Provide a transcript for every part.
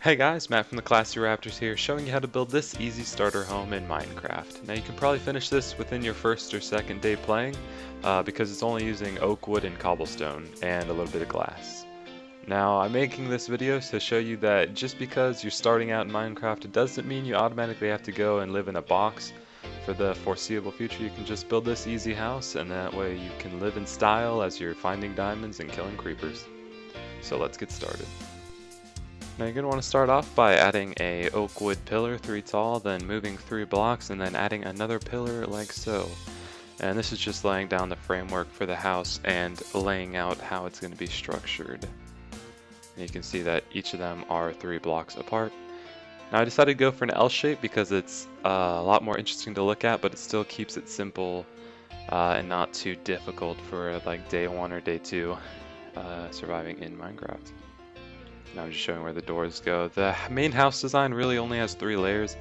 Hey guys, Matt from the Classy Raptors here, showing you how to build this easy starter home in Minecraft. Now you can probably finish this within your first or second day playing, because it's only using oak wood and cobblestone, and a little bit of glass. Now I'm making this video to show you that just because you're starting out in Minecraft, it doesn't mean you automatically have to go and live in a box for the foreseeable future. You can just build this easy house, and that way you can live in style as you're finding diamonds and killing creepers. So let's get started. Now you're going to want to start off by adding a oak wood pillar 3 tall, then moving 3 blocks, and then adding another pillar like so. And this is just laying down the framework for the house and laying out how it's going to be structured. And you can see that each of them are 3 blocks apart. Now I decided to go for an L shape because it's a lot more interesting to look at, but it still keeps it simple and not too difficult for like day 1 or day 2 surviving in Minecraft. Now I'm just showing where the doors go. The main house design really only has 3 layers.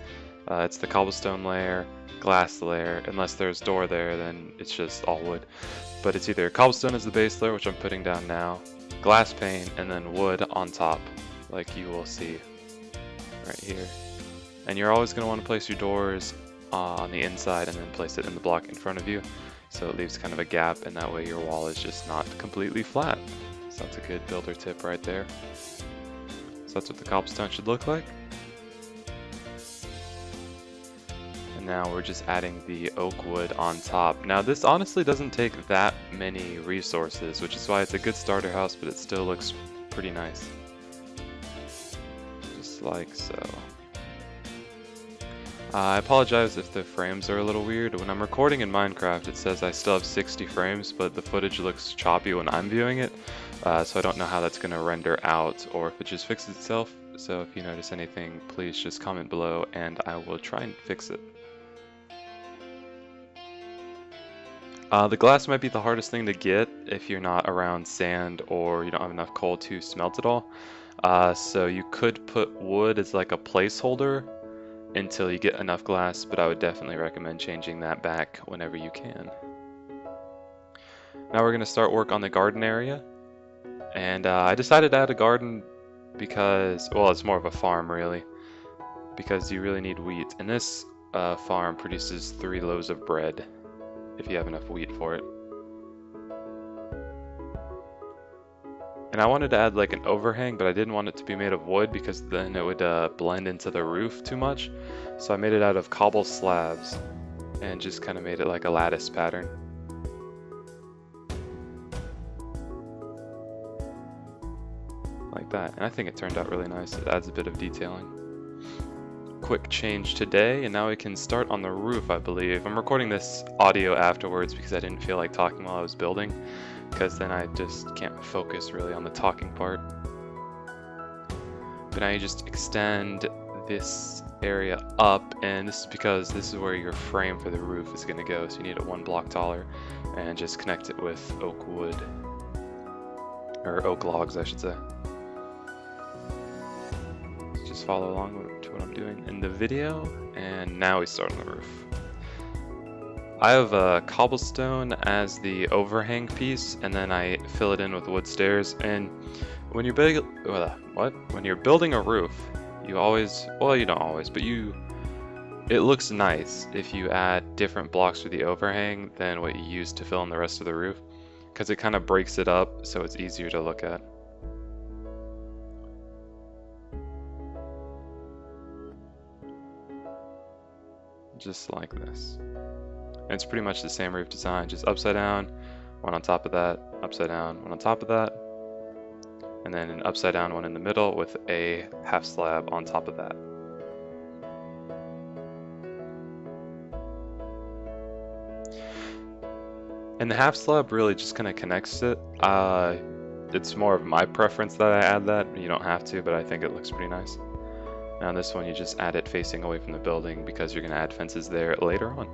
It's the cobblestone layer, glass layer. Unless there's door there, then it's just all wood. But it's either cobblestone as the base layer, which I'm putting down now, glass pane, and then wood on top, like you will see right here. And you're always going to want to place your doors on the inside and then place it in the block in front of you, so it leaves kind of a gap, and that way your wall is just not completely flat. So that's a good builder tip right there. So that's what the cobblestone should look like. And now we're just adding the oak wood on top. Now this honestly doesn't take that many resources, which is why it's a good starter house, but it still looks pretty nice. Just like so. I apologize if the frames are a little weird. When I'm recording in Minecraft, it says I still have 60 frames, but the footage looks choppy when I'm viewing it. So I don't know how that's going to render out, or if it just fixes itself. So if you notice anything, please just comment below and I will try and fix it. The glass might be the hardest thing to get if you're not around sand or you don't have enough coal to smelt it all. So you could put wood as like a placeholder until you get enough glass, but I would definitely recommend changing that back whenever you can. Now we're going to start work on the garden area. And I decided to add a garden because, well, it's more of a farm really, because you really need wheat. And this farm produces 3 loaves of bread if you have enough wheat for it. And I wanted to add like an overhang, but I didn't want it to be made of wood because then it would blend into the roof too much. So I made it out of cobble slabs and just kind of made it like a lattice pattern. Like that, and I think it turned out really nice. It adds a bit of detailing. Quick change today, and now we can start on the roof, I believe. I'm recording this audio afterwards because I didn't feel like talking while I was building, because then I just can't focus really on the talking part. But now you just extend this area up, and this is because this is where your frame for the roof is going to go, so you need it 1 block taller, and just connect it with oak wood, or oak logs I should say. Just follow along to what I'm doing in the video, and now we start on the roof. I have cobblestone as the overhang piece, and then I fill it in with wood stairs. And when you're when you're building a roof, you always, well, you don't always, but it looks nice if you add different blocks for the overhang than what you use to fill in the rest of the roof, because it kind of breaks it up so it's easier to look at. Just like this. And it's pretty much the same roof design, just upside down, 1 on top of that, upside down, 1 on top of that, and then an upside down 1 in the middle with a half slab on top of that. And the half slab really just kind of connects it. It's more of my preference that I add that. You don't have to, but I think it looks pretty nice. Now this one you just add it facing away from the building because you're going to add fences there later on.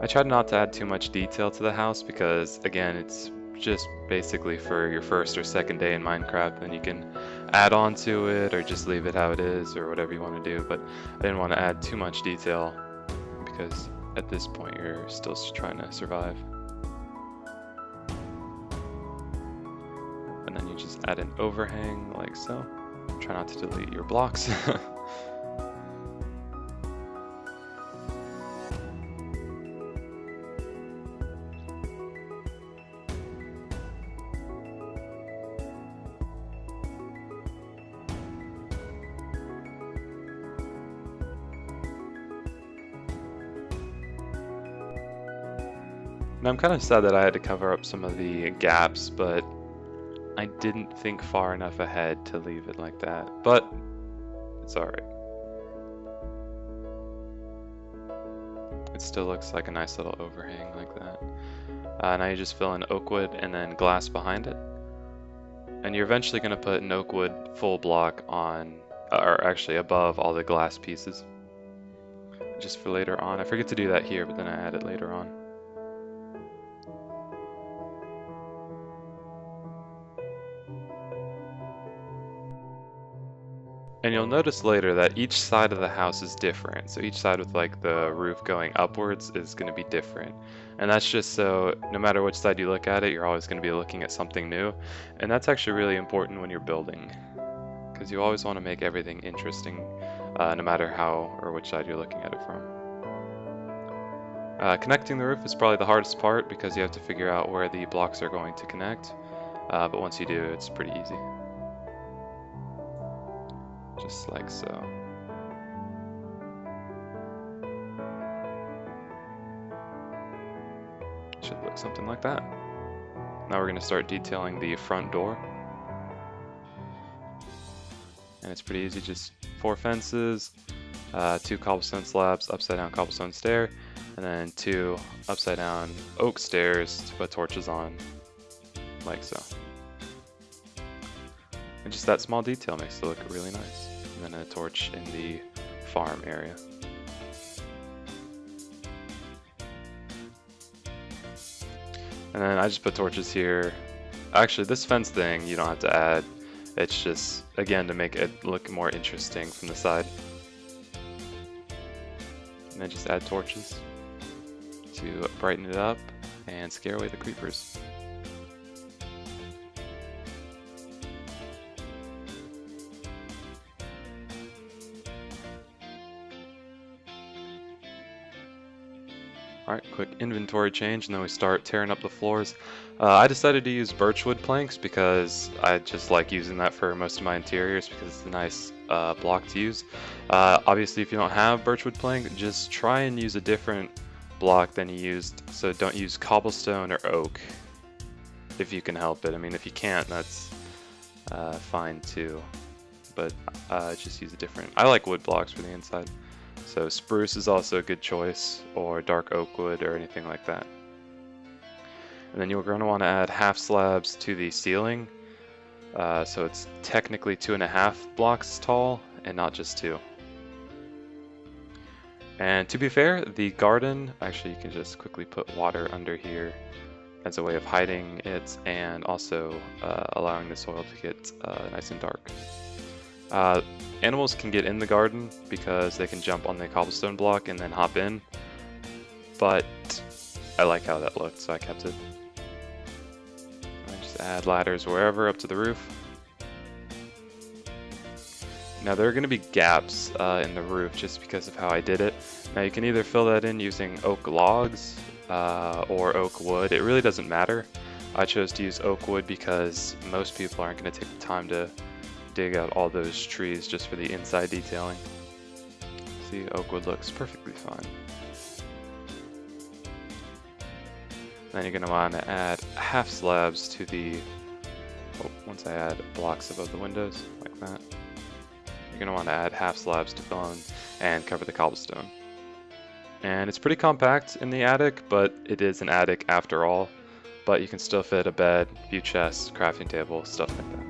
I tried not to add too much detail to the house because, again, it's just basically for your first or second day in Minecraft. Then you can add on to it or just leave it how it is or whatever you want to do. But I didn't want to add too much detail because at this point you're still trying to survive. And then you just add an overhang like so. Try not to delete your blocks. Now I'm kind of sad that I had to cover up some of the gaps, but I didn't think far enough ahead to leave it like that. But it's alright. It still looks like a nice little overhang like that. Now you just fill in oak wood and then glass behind it. And you're eventually going to put an oak wood full block on, or actually above all the glass pieces. Just for later on. I forget to do that here, but then I add it later on. And you'll notice later that each side of the house is different. So each side with like the roof going upwards is going to be different. And that's just so no matter which side you look at it, you're always going to be looking at something new. And that's actually really important when you're building, because you always want to make everything interesting, no matter how or which side you're looking at it from. Connecting the roof is probably the hardest part because you have to figure out where the blocks are going to connect. But once you do, it's pretty easy. Just like so. Should look something like that. Now we're going to start detailing the front door. And it's pretty easy, just 4 fences, 2 cobblestone slabs, upside down cobblestone stair, and then 2 upside down oak stairs to put torches on, like so. And just that small detail makes it look really nice. And then a torch in the farm area. And then I just put torches here. Actually, this fence thing you don't have to add. It's just, again, to make it look more interesting from the side. And then just add torches to brighten it up and scare away the creepers. Alright, quick inventory change, and then we start tearing up the floors. I decided to use birchwood planks because I just like using that for most of my interiors because it's a nice block to use. Obviously, if you don't have birchwood plank, just try and use a different block than you used. So don't use cobblestone or oak if you can help it. I mean, if you can't, that's fine too. But just use a different. I like wood blocks for the inside. So spruce is also a good choice, or dark oak wood, or anything like that. And then you're going to want to add half slabs to the ceiling, so it's technically 2.5 blocks tall, and not just 2. And to be fair, the garden, actually you can just quickly put water under here as a way of hiding it, and also allowing the soil to get nice and dark. Animals can get in the garden because they can jump on the cobblestone block and then hop in, but I like how that looked, so I kept it. I just add ladders wherever up to the roof. Now there are going to be gaps in the roof just because of how I did it. Now you can either fill that in using oak logs or oak wood. It really doesn't matter. I chose to use oak wood because most people aren't going to take the time to dig out all those trees just for the inside detailing. See, oak wood looks perfectly fine. Then you're going to want to add half slabs to the, once I add blocks above the windows, like that. You're going to want to add half slabs to fill in and cover the cobblestone. And it's pretty compact in the attic, but it is an attic after all. But you can still fit a bed, few chests, crafting table, stuff like that.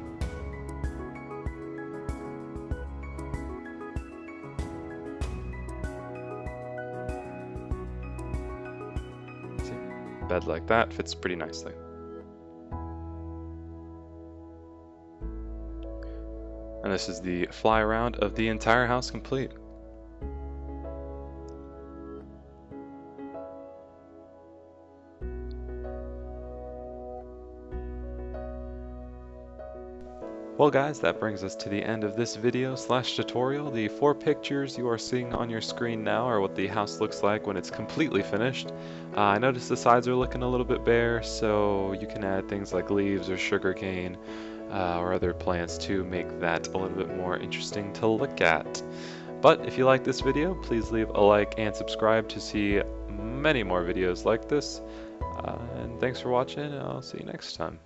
Bed like that fits pretty nicely. And this is the fly around of the entire house complete. Well guys, that brings us to the end of this video slash tutorial. The 4 pictures you are seeing on your screen now are what the house looks like when it's completely finished. I noticed the sides are looking a little bit bare, so you can add things like leaves or sugarcane or other plants to make that a little bit more interesting to look at. But if you like this video, please leave a like and subscribe to see many more videos like this. And thanks for watching, and I'll see you next time.